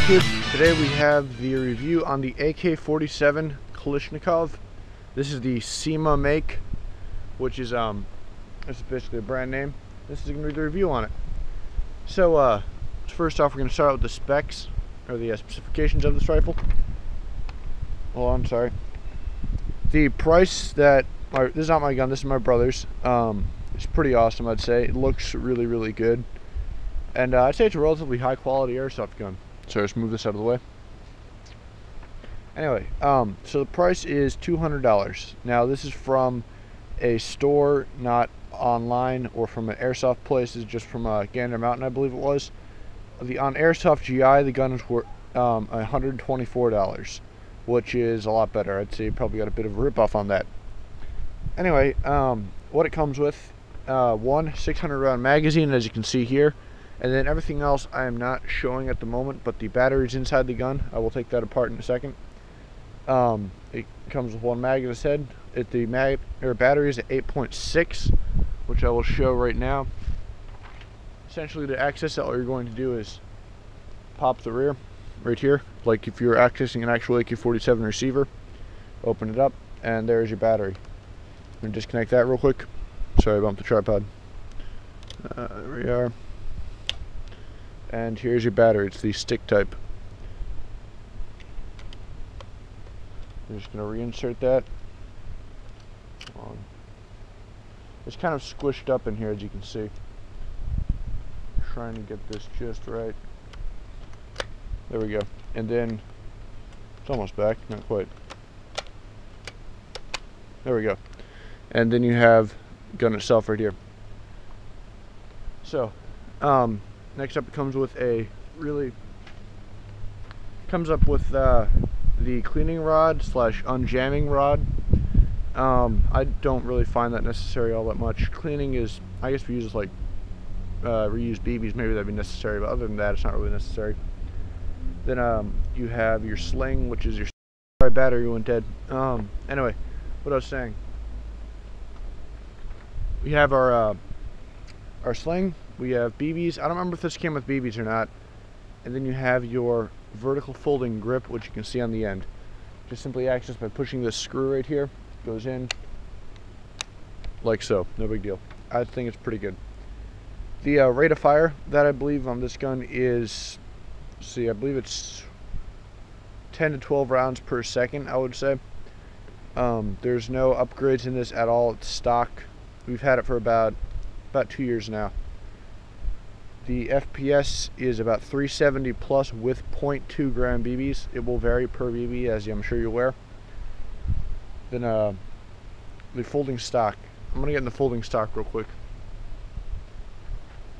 YouTube. Today we have the review on the AK-47 Kalashnikov. This is the CYMA make, which is this is basically a brand name. This is going to be the review on it. So first off, we're going to start out with the specs, or the specifications of this rifle. Hold on, sorry. The price that this is not my gun. This is my brother's. It's pretty awesome, I'd say. It looks really, really good, and I'd say it's a relatively high quality airsoft gun. So let's move this out of the way. Anyway, so the price is $200. Now this is from a store, not online or from an airsoft place. This is just from Gander Mountain, I believe it was. On Airsoft GI, the gun is worth $124, which is a lot better. I'd say you probably got a bit of a ripoff on that. Anyway, what it comes with: one 600 round magazine, as you can see here. And then everything else I am not showing at the moment, but the battery's inside the gun. I will take that apart in a second. It comes with one mag, as I said. The battery is at 8.6, which I will show right now. Essentially, to access it, all you're going to do is pop the rear right here, like if you're accessing an actual AK-47 receiver. Open it up, and there's your battery. I'm going to disconnect that real quick. Sorry, I bumped the tripod. There we are. And here's your battery. It's the stick type. I'm just going to reinsert that. It's kind of squished up in here, as you can see. Trying to get this just right. There we go. And then it's almost back, not quite. There we go. And then you have the gun itself right here. So, next up, it comes with the cleaning rod / unjamming rod. I don't really find that necessary all that much. Cleaning is, I guess, if you use like reuse BBs, maybe that'd be necessary, but other than that, it's not really necessary. Then you have your sling, which is your battery went dead. Anyway, what I was saying, we have our sling. We have BBs. I don't remember if this came with BBs or not. And then you have your vertical folding grip, which you can see on the end. just simply accessed by pushing this screw right here. Goes in like so, no big deal. I think it's pretty good. The rate of fire that I believe on this gun is, I believe it's 10 to 12 rounds per second, I would say. There's no upgrades in this at all. It's stock. We've had it for about 2 years now. The FPS is about 370 plus with 0.2 gram BBs. It will vary per BB, as I'm sure you're aware. Then the folding stock. I'm gonna get in the folding stock real quick.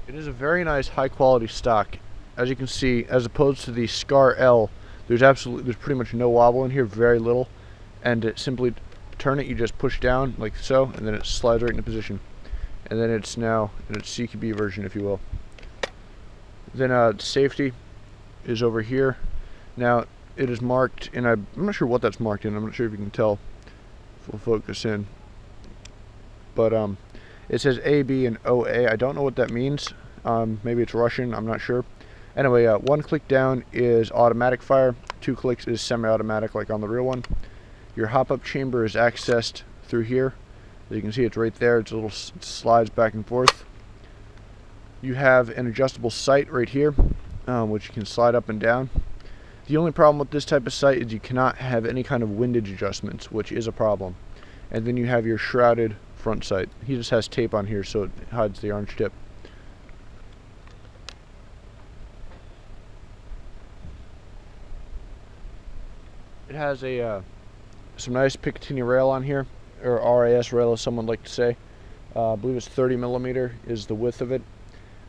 It is a very nice, high quality stock. As you can see, as opposed to the Scar L, there's pretty much no wobble in here, very little. And to simply turn it, you just push down like so, and then it slides right into position. And then it's now in its CQB version, if you will. Then safety is over here. Now it is marked, and I'm not sure what that's marked in. I'm not sure if you can tell. If we'll focus in. But it says A, B, and OA. I don't know what that means. Maybe it's Russian. I'm not sure. Anyway, 1 click down is automatic fire. 2 clicks is semi-automatic, like on the real one. Your hop-up chamber is accessed through here. As you can see, it's right there. It's a little slides back and forth. You have an adjustable sight right here, which you can slide up and down. The only problem with this type of sight is you cannot have any kind of windage adjustments, which is a problem. And then you have your shrouded front sight. He just has tape on here so it hides the orange tip. It has a some nice Picatinny rail on here, or RAS rail as someone would like to say. I believe it's 30 millimeter is the width of it.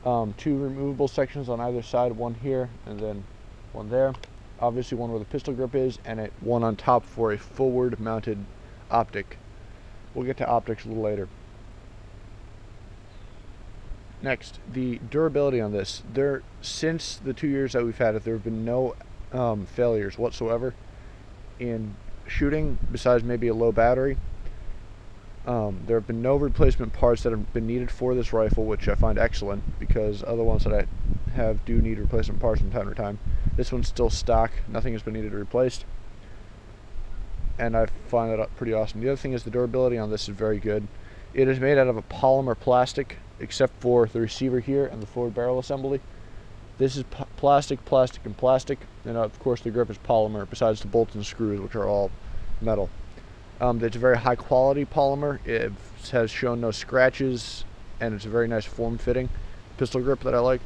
2 removable sections on either side, one here and then one there. Obviously one where the pistol grip is, and one on top for a forward mounted optic. We'll get to optics a little later. Next, the durability on this. Since the 2 years that we've had it, there have been no failures whatsoever in shooting, besides maybe a low battery. There have been no replacement parts that have been needed for this rifle, which I find excellent, because other ones that I have do need replacement parts from time to time. This one's still stock. Nothing has been needed or replaced, and I find that pretty awesome. The other thing is the durability on this is very good. It is made out of a polymer plastic, except for the receiver here and the forward barrel assembly. This is plastic, and plastic, and of course the grip is polymer, besides the bolts and screws, which are all metal. It's a very high quality polymer. It has shown no scratches, and it's a very nice form-fitting pistol grip that I like.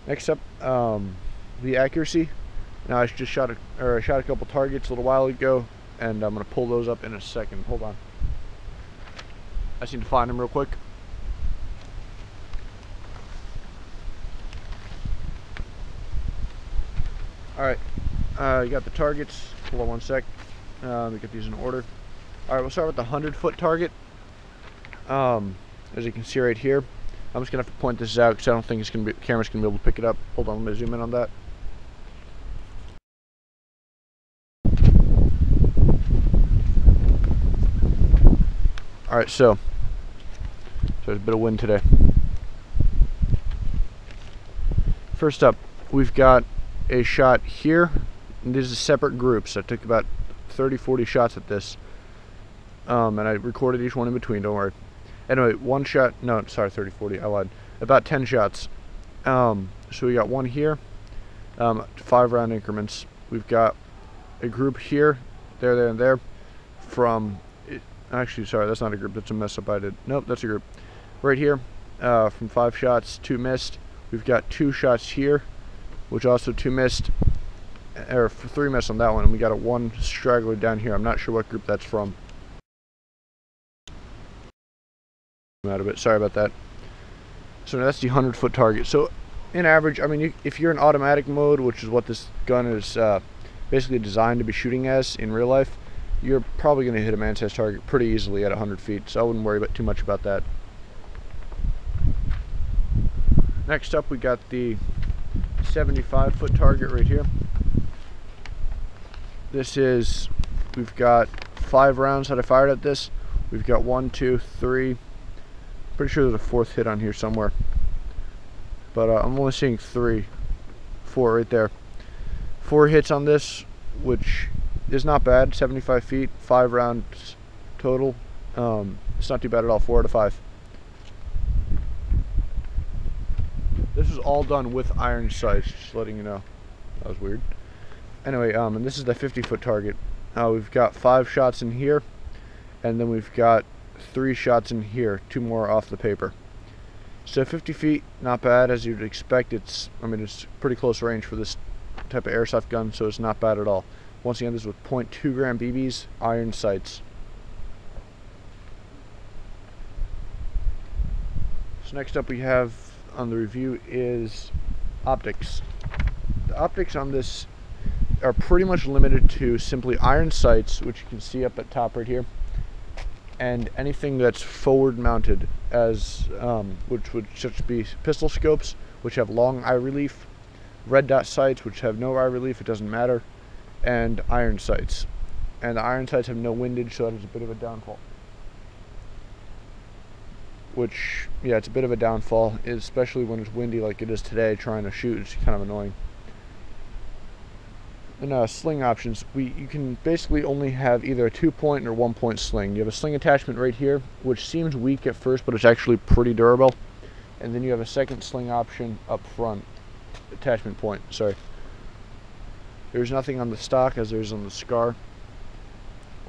Next up, the accuracy. Now I just shot a couple targets a little while ago, and I'm going to pull those up in a second. Hold on. I just need to find them real quick. Alright, you got the targets. Hold on one sec. Let me get these in order. Alright, we'll start with the 100-foot target. As you can see right here. I'm just going to have to point this out because I don't think the camera's going to be able to pick it up. Hold on, let me zoom in on that. Alright, so there's a bit of wind today. First up, we've got a shot here, and these are separate groups. I took about 30-40 shots at this, and I recorded each one in between, don't worry. Anyway, one shot, no, sorry, 30-40, I lied. About 10 shots. So we got one here, 5-round increments. We've got a group here, there, and there. Actually, sorry, that's not a group, that's a mess up I did. Nope, that's a group. Right here, from 5 shots, 2 missed. We've got 2 shots here, which also 2 missed, or 3 missed on that one, and we got a 1 straggler down here. I'm not sure what group that's from. I'm out of it, sorry about that. So now that's the 100-foot target. So in average, I mean, if you're in automatic mode, which is what this gun is basically designed to be shooting as in real life, you're probably going to hit a man-sized target pretty easily at 100 feet, so I wouldn't worry too much about that. Next up, we got the 75-foot target right here. We've got 5 rounds that I fired at this. We've got 1, 2, 3. Pretty sure there's a 4th hit on here somewhere, but I'm only seeing 4 right there. 4 hits on this, which is not bad. 75 feet, 5 rounds total. It's not too bad at all. 4 out of 5. This is all done with iron sights, just letting you know. That was weird. Anyway, and this is the 50-foot target. We've got 5 shots in here, and then we've got 3 shots in here, 2 more off the paper. So 50 feet, not bad, as you'd expect. It's pretty close range for this type of airsoft gun, so it's not bad at all. Once again, this is with 0.2 gram BBs, iron sights. So next up we have on the review is optics. The optics on this are pretty much limited to simply iron sights, which you can see up at top right here, and anything that's forward mounted, as which would just be pistol scopes, which have long eye relief, red dot sights, which have no eye relief, it doesn't matter, and iron sights. And the iron sights have no windage, so that is a bit of a downfall. Which, yeah, it's a bit of a downfall, especially when it's windy like it is today. Trying to shoot is kind of annoying. And sling options, you can basically only have either a 2-point or 1-point sling. You have a sling attachment right here, which seems weak at first, but it's actually pretty durable. And then you have a second sling option up front, attachment point, sorry. There's nothing on the stock as there's on the Scar,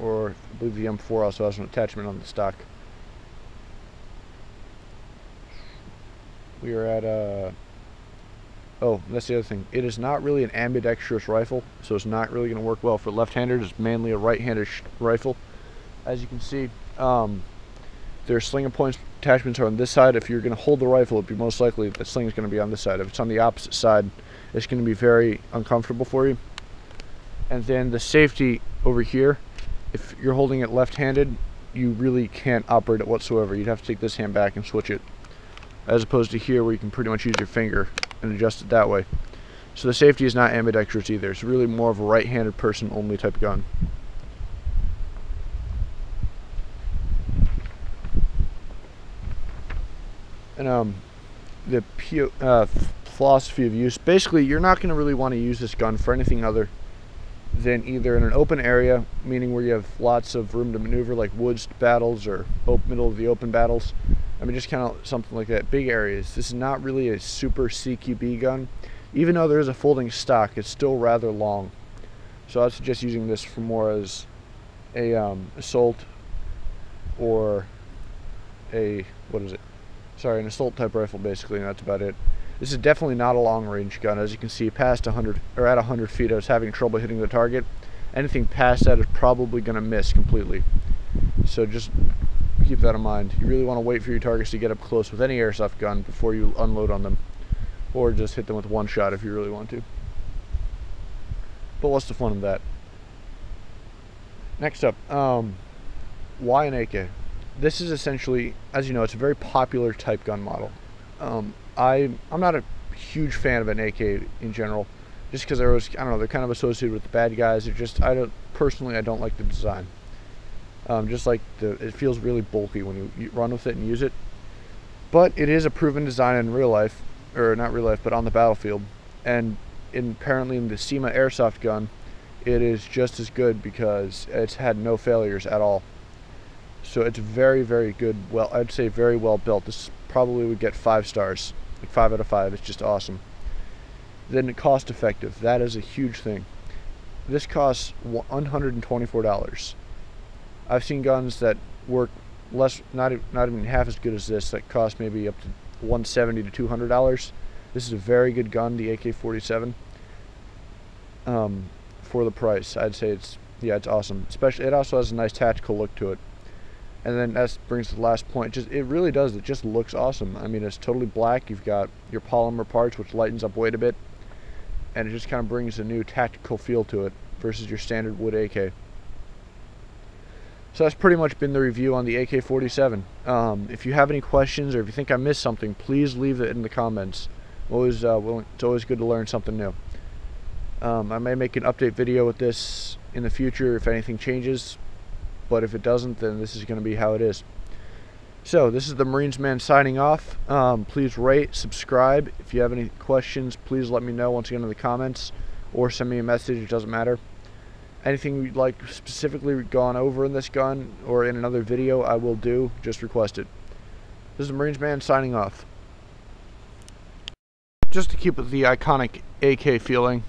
or I believe the M4 also has an attachment on the stock. We are at oh, that's the other thing. It is not really an ambidextrous rifle, so it's not really going to work well for left-handers. It's mainly a right-handed rifle. As you can see, their sling and point attachments are on this side. If you're going to hold the rifle, it'd be most likely the sling is going to be on this side. If it's on the opposite side, it's going to be very uncomfortable for you. And then the safety over here, if you're holding it left-handed, you really can't operate it whatsoever. You'd have to take this hand back and switch it, as opposed to here where you can pretty much use your finger and adjust it that way. So the safety is not ambidextrous either. It's really more of a right-handed person only type gun. And the philosophy of use, basically you're not going to really want to use this gun for anything other than either in an open area, meaning where you have lots of room to maneuver, like woods battles or middle of the open battles. I mean, just kind of something like that. Big areas. This is not really a super CQB gun. Even though there is a folding stock, it's still rather long. So I would suggest using this for more as a assault, or a, an assault type rifle basically, and that's about it. This is definitely not a long range gun. As you can see, past 100, or at 100 feet, I was having trouble hitting the target. Anything past that is probably going to miss completely. So just keep that in mind. You really want to wait for your targets to get up close with any airsoft gun before you unload on them, or just hit them with one shot if you really want to. But what's the fun of that? Next up, why an AK? This is essentially, as you know, it's a very popular type gun model. I'm not a huge fan of an AK in general, just because they're kind of associated with the bad guys. Personally, I don't like the design. Just like it feels really bulky when you run with it and use it. But it is a proven design in real life, or not real life, but on the battlefield. And apparently in the CYMA Airsoft gun, it is just as good because it's had no failures at all. So it's very, very good. Well, I'd say very well built. This probably would get 5 stars, like 5 out of 5. It's just awesome. Then cost effective. That is a huge thing. This costs $124. I've seen guns that work less, not even half as good as this, that cost maybe up to $170 to $200. This is a very good gun, the AK-47. For the price, I'd say it's awesome. Especially, it also has a nice tactical look to it. And then that brings to the last point. It really does. It just looks awesome. I mean, it's totally black. You've got your polymer parts, which lightens up weight a bit, and it just kind of brings a new tactical feel to it versus your standard wood AK. So that's pretty much been the review on the AK-47. If you have any questions, or if you think I missed something, please leave it in the comments. It's always good to learn something new. I may make an update video with this in the future if anything changes, but if it doesn't, then this is going to be how it is. So this is the Marines Man signing off. Please rate, subscribe. If you have any questions, please let me know once again in the comments, or send me a message. It doesn't matter. Anything you'd like specifically gone over in this gun or in another video, I will do. Just request it. This is the Marines Man signing off. Just to keep with the iconic AK feeling,